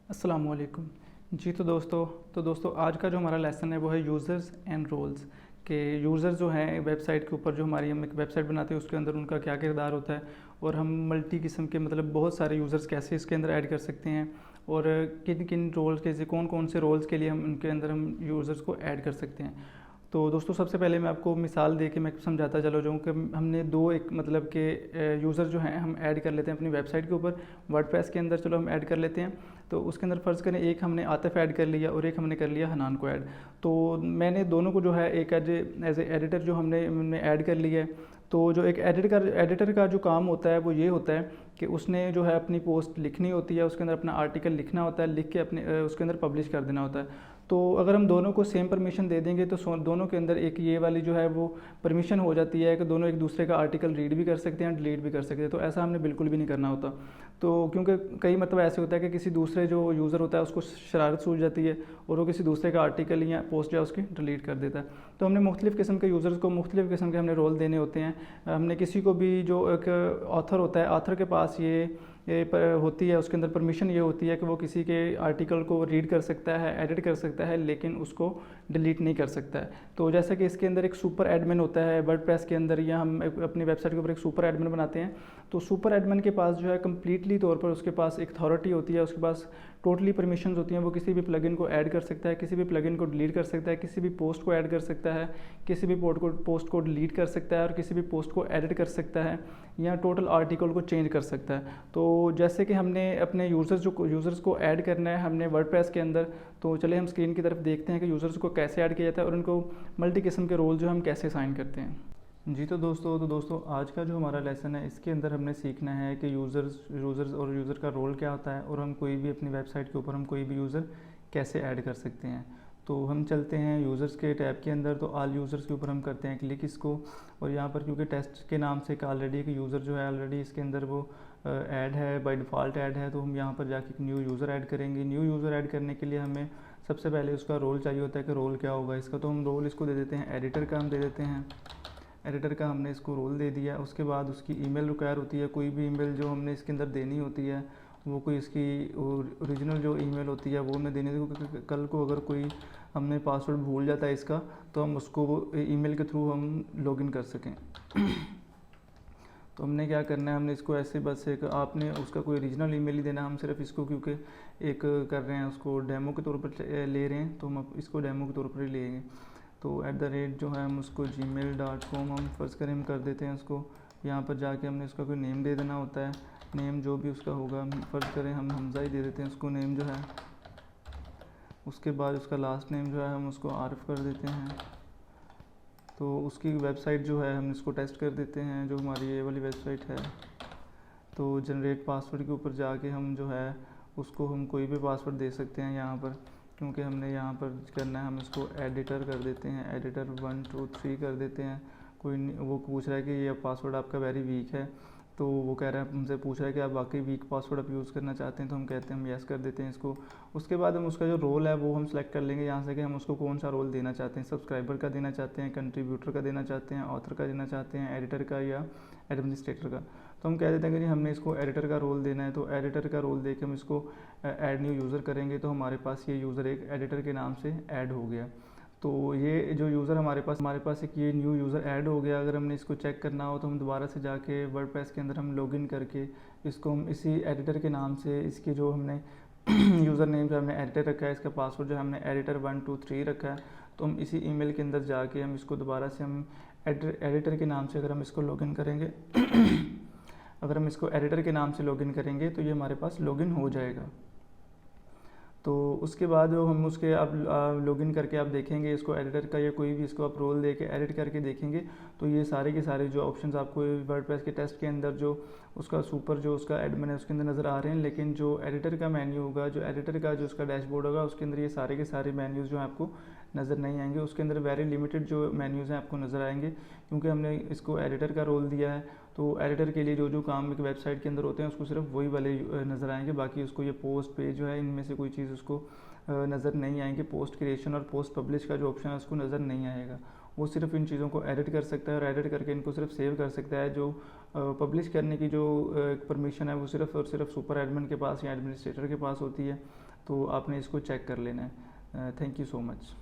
अस्सलामुअलैकुम। जी तो दोस्तों आज का जो हमारा लेसन है वो है यूज़र्स एंड रोल्स के यूज़र जो हैं वेबसाइट के ऊपर जो हमारी हम एक वेबसाइट बनाते हैं उसके अंदर उनका क्या किरदार होता है और हम मल्टी किस्म के मतलब बहुत सारे यूज़र्स कैसे इसके अंदर ऐड कर सकते हैं और किन किन रोल्स के कौन कौन से रोल्स के लिए हम उनके अंदर हम यूज़र्स को ऐड कर सकते हैं। तो दोस्तों सबसे पहले मैं आपको मिसाल दे के मैं समझाता चला जाऊँ कि हमने दो एक मतलब के यूज़र जो हैं हम ऐड कर लेते हैं अपनी वेबसाइट के ऊपर वर्डप्रेस के अंदर। चलो हम ऐड कर लेते हैं। तो उसके अंदर फ़र्ज़ करें एक हमने आतिफ़ ऐड कर लिया और एक हमने कर लिया हनान को ऐड। तो मैंने दोनों को जो है एक एज ए एडिटर जो हमने ऐड कर लिया है। तो जो एक एडिटर का जो काम होता है वो ये होता है कि उसने जो है अपनी पोस्ट लिखनी होती है, उसके अंदर अपना आर्टिकल लिखना होता है, लिख के अपने उसके अंदर पब्लिश कर देना होता है। तो अगर हम दोनों को सेम परमिशन दे देंगे तो दोनों के अंदर एक ये वाली जो है वो परमिशन हो जाती है कि दोनों एक दूसरे का आर्टिकल रीड भी कर सकते हैं, डिलीट भी कर सकते हैं। तो ऐसा हमने बिल्कुल भी नहीं करना होता। तो क्योंकि कई मतलब ऐसे होता है कि किसी दूसरे जो यूज़र होता है उसको शरारत सूझ जाती है और वो किसी दूसरे का आर्टिकल या पोस्ट जो है उसकी डिलीट कर देता है। तो हमने मुख्तलिफ़ किस्म के यूज़र्स को मुख्तलिफ़ किस्म के हमने रोल देने होते हैं। हमने किसी को भी जो एक ऑथर होता है, ऑथर के पास ये होती है, उसके अंदर परमिशन ये होती है कि वो किसी के आर्टिकल को रीड कर सकता है, एडिट कर सकता है, लेकिन उसको डिलीट नहीं कर सकता है। तो जैसा कि इसके अंदर एक सुपर एडमिन होता है वर्डप्रेस के अंदर, या हम अपनी वेबसाइट के ऊपर एक सुपर एडमिन बनाते हैं। तो सुपर एडमिन के पास जो है कम्प्लीटली तौर पर उसके पास एक अथॉरिटी होती है, उसके पास टोटली परमिशंस होती हैं। वो किसी भी प्लगइन को ऐड कर सकता है, किसी भी प्लगइन को डिलीट कर सकता है, किसी भी पोस्ट को ऐड कर सकता है, किसी भी पोस्ट को डिलीट कर सकता है और किसी भी पोस्ट को एडिट कर सकता है या टोटल आर्टिकल को चेंज कर सकता है। तो जैसे कि हमने अपने यूज़र्स को ऐड करना है हमने वर्डप्रेस के अंदर, तो चले हम स्क्रीन की तरफ देखते हैं कि यूज़र्स को कैसे ऐड किया जाता है और उनको मल्टी किस्म के रोल जो हम कैसे असाइन करते हैं। जी तो दोस्तों आज का जो हमारा लेसन है इसके अंदर हमने सीखना है कि यूज़र्स और यूज़र का रोल क्या होता है और हम कोई भी अपनी वेबसाइट के ऊपर हम कोई भी यूज़र कैसे ऐड कर सकते हैं। तो हम चलते हैं यूज़र्स के टैब के अंदर, तो ऑल यूज़र्स के ऊपर हम करते हैं क्लिक इसको। और यहाँ पर क्योंकि टेस्ट के नाम से एक ऑलरेडी एक यूज़र जो है ऑलरेडी इसके अंदर वो ऐड है, बाय डिफ़ॉल्ट ऐड है, तो हम यहाँ पर जाके एक न्यू यूज़र ऐड करेंगे। न्यू यूज़र ऐड करने के लिए हमें सबसे पहले उसका रोल चाहिए होता है कि रोल क्या होगा इसका। तो हम रोल इसको दे देते हैं एडिटर का, हम दे देते हैं एडिटर का, हमने इसको रोल दे दिया। उसके बाद उसकी ईमेल रिक्वायर होती है, कोई भी ईमेल जो हमने इसके अंदर देनी होती है वो कोई इसकी ओरिजिनल जो ईमेल होती है वो हमें देनी होती है, क्योंकि कल को अगर कोई हमने पासवर्ड भूल जाता है इसका तो हम उसको ईमेल के थ्रू हम लॉगिन कर सकें। तो हमने क्या करना है, हमने इसको ऐसे बस एक आपने उसका कोई ओरिजिनल ईमेल ही देना है। हम सिर्फ इसको क्योंकि एक कर रहे हैं उसको डेमो के तौर पर ले रहे हैं, तो हम इसको डेमो के तौर पर ही लेंगे। तो @ जो है हम उसको gmail.com हम फ़र्ज़ करें हम कर देते हैं उसको। यहाँ पर जाके हमने उसका कोई नेम दे देना होता है, नेम जो भी उसका होगा हम फ़र्ज़ करें हम हमज़ा ही दे देते हैं उसको नेम जो है। उसके बाद उसका लास्ट नेम जो है हम उसको आरिफ कर देते हैं। तो उसकी वेबसाइट जो है हम इसको टेस्ट कर देते हैं, जो हमारी ये वाली वेबसाइट है। तो जनरेट पासवर्ड के ऊपर जाके हम जो है उसको हम कोई भी पासवर्ड दे सकते हैं यहाँ पर, क्योंकि हमने यहाँ पर करना है हम इसको एडिटर कर देते हैं, एडिटर 1 2 3 कर देते हैं। कोई वो पूछ रहा है कि ये पासवर्ड आपका वेरी वीक है, तो वो कह रहा है हमसे पूछ रहा है कि आप वाकई वीक पासवर्ड आप यूज़ करना चाहते हैं, तो हम कहते हैं हम यस कर देते हैं इसको। उसके बाद हम उसका जो रोल है वो हम सेलेक्ट कर लेंगे यहाँ से कि हम उसको कौन सा रोल देना चाहते हैं, सब्सक्राइबर का देना चाहते हैं, कंट्रीब्यूटर का देना चाहते हैं, ऑथर का देना चाहते हैं, एडिटर का या एडमिनिस्ट्रेटर का। तो हम कह देते हैं कि जी हमने इसको एडिटर का रोल देना है। तो एडिटर का रोल दे के हम इसको ऐड न्यू यूज़र करेंगे, तो हमारे पास ये यूज़र एक एडिटर के नाम से ऐड हो गया। तो ये जो यूज़र हमारे पास एक ये न्यू यूज़र ऐड हो गया। अगर हमने इसको चेक करना हो तो हम दोबारा से जाके वर्डप्रेस के अंदर हम लॉगिन करके इसको हम इसी एडिटर के नाम से इसकी जो हमने यूज़र नेम जो हमने एडिटर रखा है, इसका पासवर्ड जो हमने एडिटर 1 2 3 रखा है, तो हम इसी ईमेल के अंदर जाके हम इसको दोबारा से हम एडिटर के नाम से अगर हम इसको लॉगिन करेंगे अगर हम इसको एडिटर के नाम से लॉगिन करेंगे तो ये हमारे पास लॉगिन हो जाएगा। तो उसके बाद जो हम उसके आप लॉगिन करके आप देखेंगे इसको एडिटर का या कोई भी इसको आप रोल दे के एडिट करके देखेंगे, तो ये सारे के सारे जो ऑप्शंस आपको वर्डप्रेस के टेस्ट के अंदर जो उसका सुपर जो उसका एडमिन है उसके अंदर नज़र आ रहे हैं। लेकिन जो एडिटर का मेन्यू होगा, जो एडिटर का जो उसका डैशबोर्ड होगा, उसके अंदर ये सारे के सारे मेन्यूज़ जो आपको नज़र नहीं आएंगे। उसके अंदर वेरी लिमिटेड जो मेन्यूज़ हैं आपको नज़र आएंगे, क्योंकि हमने इसको एडिटर का रोल दिया है। तो एडिटर के लिए जो जो काम एक वेबसाइट के अंदर होते हैं उसको सिर्फ वही वाले नज़र आएंगे, बाकी उसको ये पोस्ट पेज जो है इनमें से कोई चीज़ उसको नज़र नहीं आएंगे। पोस्ट क्रिएशन और पोस्ट पब्लिश का जो ऑप्शन है उसको नज़र नहीं आएगा। वो सिर्फ इन चीज़ों को एडिट कर सकता है और एडिट करके इनको सिर्फ सेव कर सकता है। जो पब्लिश करने की जो परमिशन है वो सिर्फ और सिर्फ सुपर एडमिन के पास या एडमिनिस्ट्रेटर के पास होती है। तो आपने इसको चेक कर लेना है। Thank you so much.